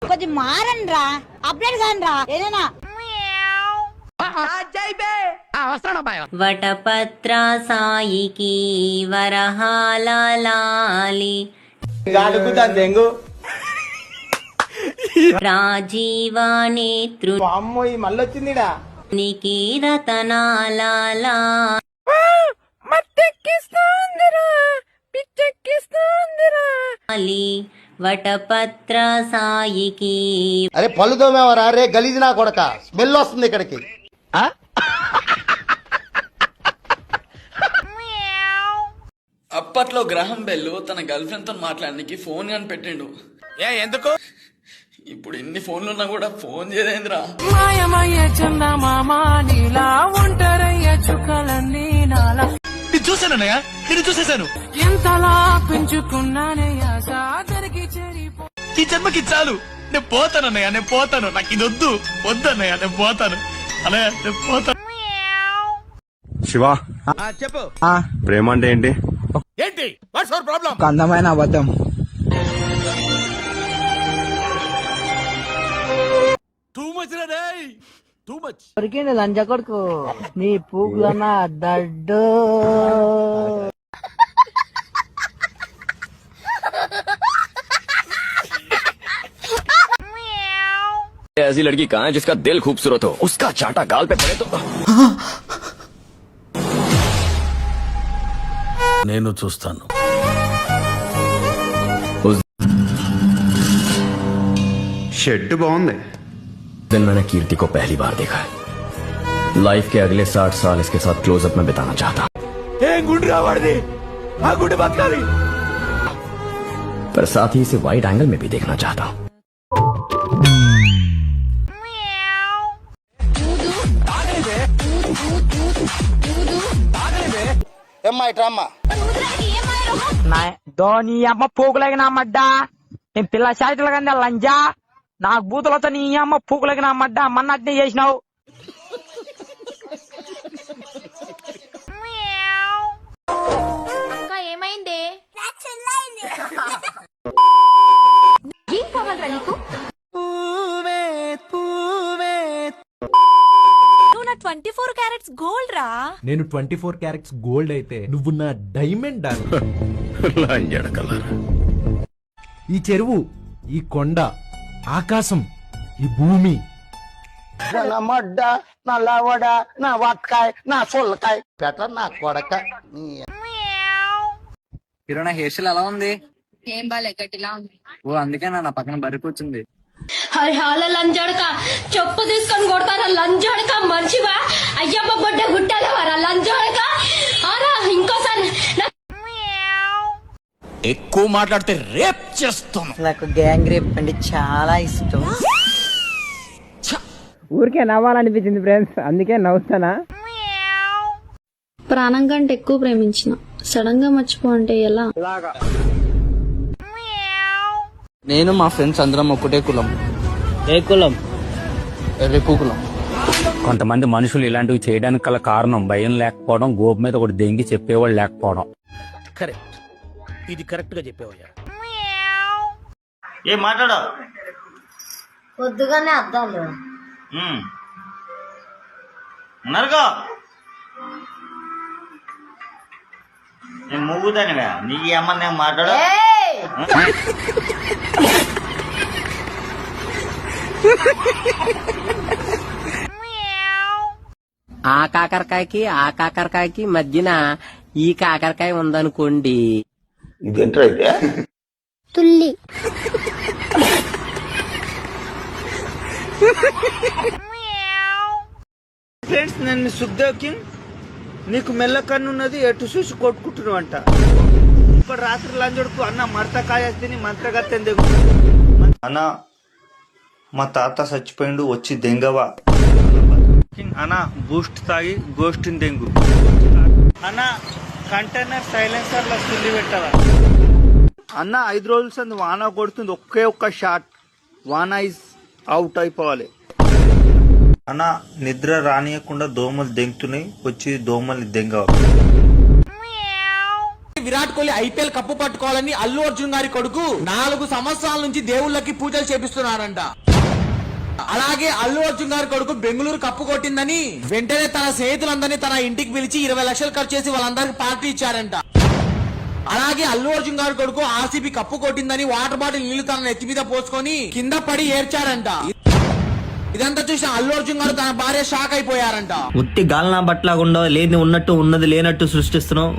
కొంచెం మారండి రా, అప్డేట్ కాని రా ఏదైనా. వటపత్ర సాయికి వరహాల లాలి రాజీవ నేత్రు మళ్ళొచ్చిందిడా నికీరతనాల వటపత్ర సాయికి. అరే పళ్ళు తోమేవారా రే గలీజ్ నా కొడక, స్మెల్ వస్తుంది ఇక్కడికి. అప్పట్లో గ్రహం బెల్ తన గర్ల్ ఫ్రెండ్ తో మాట్లాడడానికి ఫోన్ అని పెట్టిండు. ఎందుకు? ఇప్పుడు ఇన్ని ఫోన్లు ఉన్నా కూడా ఫోన్ చేయలేదురా. చూసానన్నయ్య, నేను చూసేశాను. ఎంతలా పెంచుకున్నానయ్యా సాదరికి చెరిపో. ఈ జన్మకి చాలు, నేను పోతానన్నయ్య, నేను పోతాను. నాకు ఇది వద్దు, వద్దన్నయ్య, నేను పోతాను అన్నయ్య, నేను పోతాను. శివ చెప్పు, ప్రేమ అంటే ఏంటి? ఏంటి వాట్స్ యువర్ ప్రాబ్లం? అందమైన అబద్ధం. టూ మచ్ రే, టూ మచ్. దొరికింది లంజ కొడుకు, నీ పూగులన్నా దడ్డు. ऐसी लड़की कहाँ है जिसका दिल खूबसूरत हो, उसका चाटा गाल पे पड़े तो. నేను చూస్తాను. షెడ్ బాగుంది. दिन मैंने कीर्ति को पहली बार देखा है. लाइफ के अगले 60 साल इसके साथ क्लोजअप में बिताना चाहता, గుండు రావాడిది, ఆ గుండు బతకాలి. पर साथ ही इसे वाइड एंगल में भी देखना चाहता हूँ. ఏమ్మా ఇట్రామ్మా. నీ అమ్మ పూకులగిన మడ్డ, నేను పిల్ల శాయితుల కింద లంజా, నాకు బూతులతో నీ అమ్మ పూకులగిన మడ్డ మన్నట్నే చేసినావు. ఏమైంది? ఏం కావాలరా నీకు? నువ్వు నా 24 క్యారెట్స్ గోల్డ్ రా. నేను 24 క్యారెట్స్ గోల్డ్ అయితే నువ్వు నా డైమండ్ డా. ఈ చెరువు, ఈ కొండ, ఆకాశం, ఈ భూమి, నా మడ్డ, నా లవడ, నా వట్కాయ, నా సొల్లకాయ పెట్ట నా కొడక. కిరణ్ హెయిర్ స్టైల్ ఎలా ఉంది? ఏం బాలే గట్టిలా ఉంది. ఓ అందుకే నా పక్కన బర్రె కూర్చుంది. హాల లంజాడక చెప్పు తీసుకొని కొడతారా? లంజాడక మనిషివా? అయ్యమ్మ బొడ్డ గుట్టాలవారా లంజాడక? ఆరా ఇంకోసారి ఎక్కువ మాట్లాడితే రేప్ చేస్తాను. నాకు గ్యాంగ్ రేప్ అంటే చాలా ఇష్టం. ఊరికే నవ్వాలనిపించింది ఫ్రెండ్స్, అందుకే నవ్వుతానా. ప్రాణం కంటే ఎక్కువ ప్రేమించిన సడన్ గా మర్చిపో అంటే ఎలా? నేను మా ఫ్రెండ్స్ అందరం ఒకటే కులం. ఏ కులం? ఎర్రిపు కులం. కొంతమంది మనుషులు ఇలాంటివి చేయడానికి గల కారణం భయం లేకపోవడం, గోపు మీద ఒకటి దెంగి చెప్పేవాళ్ళు లేకపోవడం. కరెక్ట్, ఇది కరెక్ట్ గా చెప్పేవయ్యా. ఏం మాట్లాడా? పొద్దుగానే అద్దాలు ఉన్నారుగా. నేను మూగుతానుగా, నీకు ఏమన్నా నేను మాట్లాడా? ఆ కాకరకాయకి మధ్యన ఈ కాకరకాయ ఉందనుకోండి. ఇదేంట్రా అయితే? తుల్లి ఫ్రెండ్స్, నన్ను సుగ్దేవ్, నీకు మెల్ల కన్నున్నది, ఎటు చూసి కొట్టుకుంటున్నావు అంట. ఇప్పుడు రాత్రి లంజడుకు అన్న మడతకాయ తిని మంత్రగత్తెంది. అన్న మా తాత చచ్చిపోయిండు, వచ్చి దెంగవా. అన్న బూస్ట్ తాగి గోష్ఠిని దెంగు. అన్న కంటైనర్ సైలెన్సర్ లో సుల్లి పెట్టాలా? అన్న 5 రోజుల సంది వాన కొడుతుంది, ఒకే ఒక్క షాట్ వాన ఇస్ అవుట్ అయిపోవాలి. అన్న నిద్ర రానియకుండా దోమలు దెంగుతున్నాయి, వచ్చి దోమల్ని దెంగవా. విరాట్ కోహ్లీ ఐపీఎల్ కప్పు పట్టుకోవాలని అల్లు అర్జున్ గారి కొడుకు 4 సంవత్సరాల నుంచి దేవుళ్ళకి పూజలు చేపిస్తున్నారంట. అలాగే అల్లు అర్జున్ గారి కొడుకు బెంగళూరు కప్పు కొట్టిందని వెంటనే తన స్నేహితులందరినీ తన ఇంటికి పిలిచి 20 లక్షలు ఖర్చు చేసి వాళ్ళందరికి పార్టీ ఇచ్చారంట. అలాగే అల్లు అర్జున్ గారి కొడుకు ఆర్సీబీ కప్పు కొట్టిందని వాటర్ బాటిల్ నీళ్లు తన నెత్తి మీద పోసుకొని కింద పడి ఏడ్చారంట. ఇదంతా చూసిన అల్లు అర్జున్ గారు తన భార్య షాక్ అయిపోయారంట. ఉత్తి గాలినా బట్టలాగుండో లేని ఉన్నట్టు ఉన్నది లేనట్టు సృష్టిస్తున్నావు.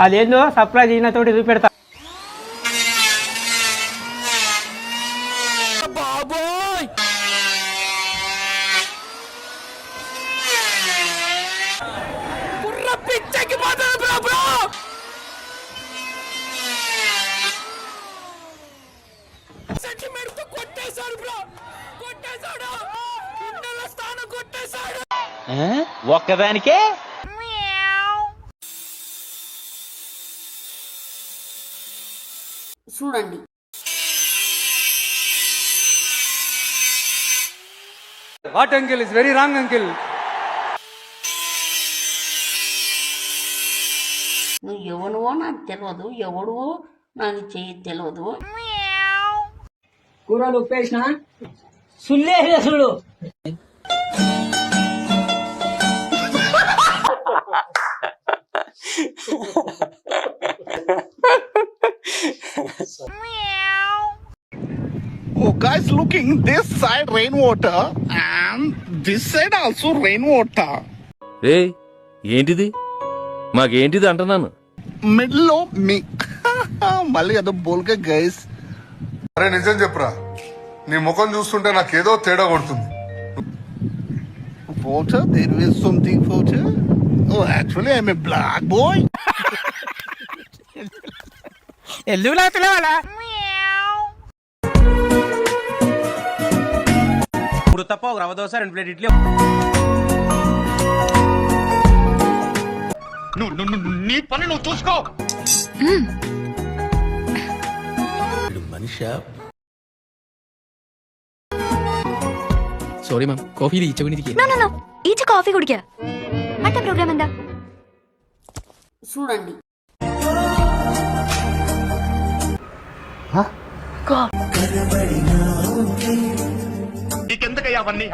అదేందో సర్ప్రైజ్ అయిన తోటి చూపెడతా. బాబోయ్ పిచ్చకి పోతాడు బ్రో బ్రో. సెంటిమెంట్ తో కొట్టేశాడు బ్రో, కొట్టేశాడు. ఇండల స్థానం కొట్టేశాడు ఒక్కదానికే. చూడండి what uncle is very wrong uncle. నువ్వు ఎవనువో నాకు తెలియదు, ఎవడువో నాకు తెలియదు. కూరలు ఉప్పేసిన సుల్లేసుడు. Oh, guys, looking this side rainwater and this side also rainwater. ఏయ్ ఏంటిది మాకేంటిది అంటున్నాను. Middle లో me. మళ్ళీ అదో బోల్గా గైస్. అరే నిజం చెప్పురా, నీ ముఖం చూస్తుంటే నాకేదో తేడా కొడుతుంది. Water, there is something water. Oh, actually I'm a black boy. ఎందుకు లాగుతున్నావా? ఇప్పుడు తప్ప ఒక రవ్వ దోశ 2 ప్లేట్ ఇడ్లీ. నీ పని నువ్వు చూసుకో. మనిషా സോറി മാം കോഫി ഈച്ച വീണിരിക്കുക. నో నో నో ఈచ కాఫీ కుడికా అంటే ప్రోగ్రామ్ എന്താ చూడండి నీకెందుకయ్యా అవన్నీ?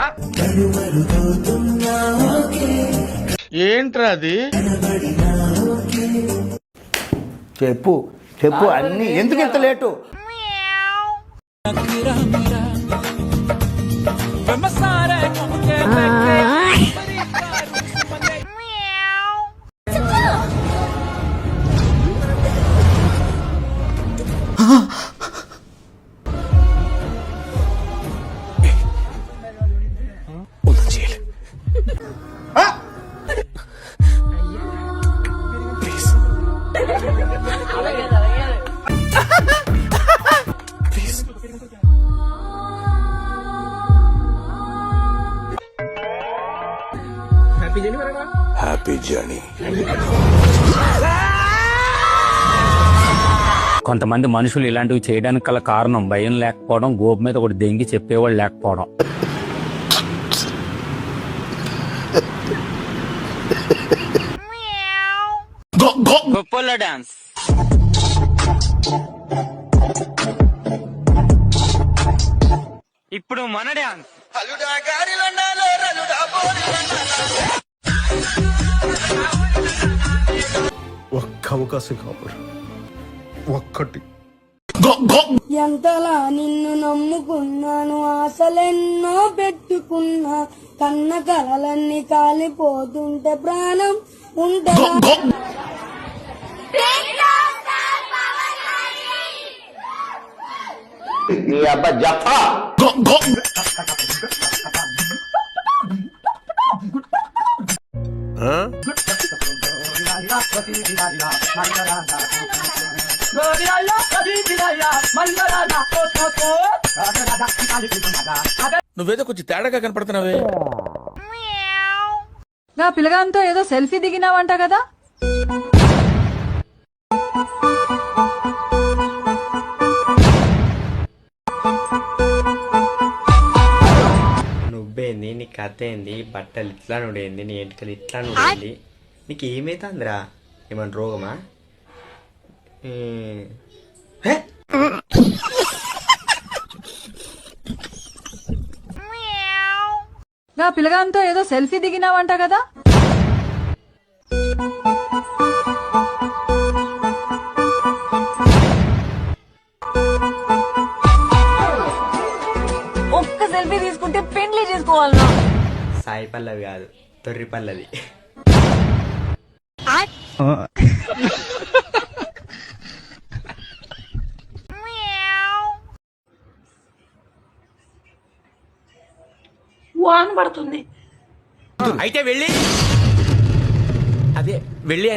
ఏంట్రా అది? చెప్పు చెప్పు అన్ని. ఎందుకు ఇంత లేటు? Happy journey. కొంతమంది మనుషులు ఇలాంటివి చేయడానికి గల కారణం భయం లేకపోవడం, గోపు మీద ఒకటి దెంగి చెప్పేవాళ్ళు లేకపోవడం. గొప్పల డాన్స్. ఇప్పుడు మన డాన్స్. ఒక్క అవకాశం కావాలి, ఒక్కటి. ఎంతలా నిన్ను నమ్ముకున్నాను, ఆశలెన్నో పెట్టుకున్నా, కన్న కలలన్నీ కాలిపోతుంటే ప్రాణం ఉంటదా? నీ అబ్బా జఫా. నువ్వేదో కొంచెం తేడాగా కనపడుతున్నావే. నా పిల్లగాంతో ఏదో సెల్ఫీ దిగినావంట కదా? నువ్వే నీ కథ ఏంది, బట్టలు ఇట్లా నుడేంది, నీ ఎంటికలు ఇట్లా నుడేంది, నీకు ఏమైతుందిరా? ఏమన్నా రోగమా? హే? నా పిల్లగాంతో ఏదో సెల్ఫీ దిగినావంట కదా? ఒక్క సెల్ఫీ తీసుకుంటే పెండ్లి చేసుకోవాలన్నా? సాయి పల్లవి కాదు, తొర్రి పల్లవి. వాన పడుతుంది. అయితే వెళ్ళి అదే వెళ్ళి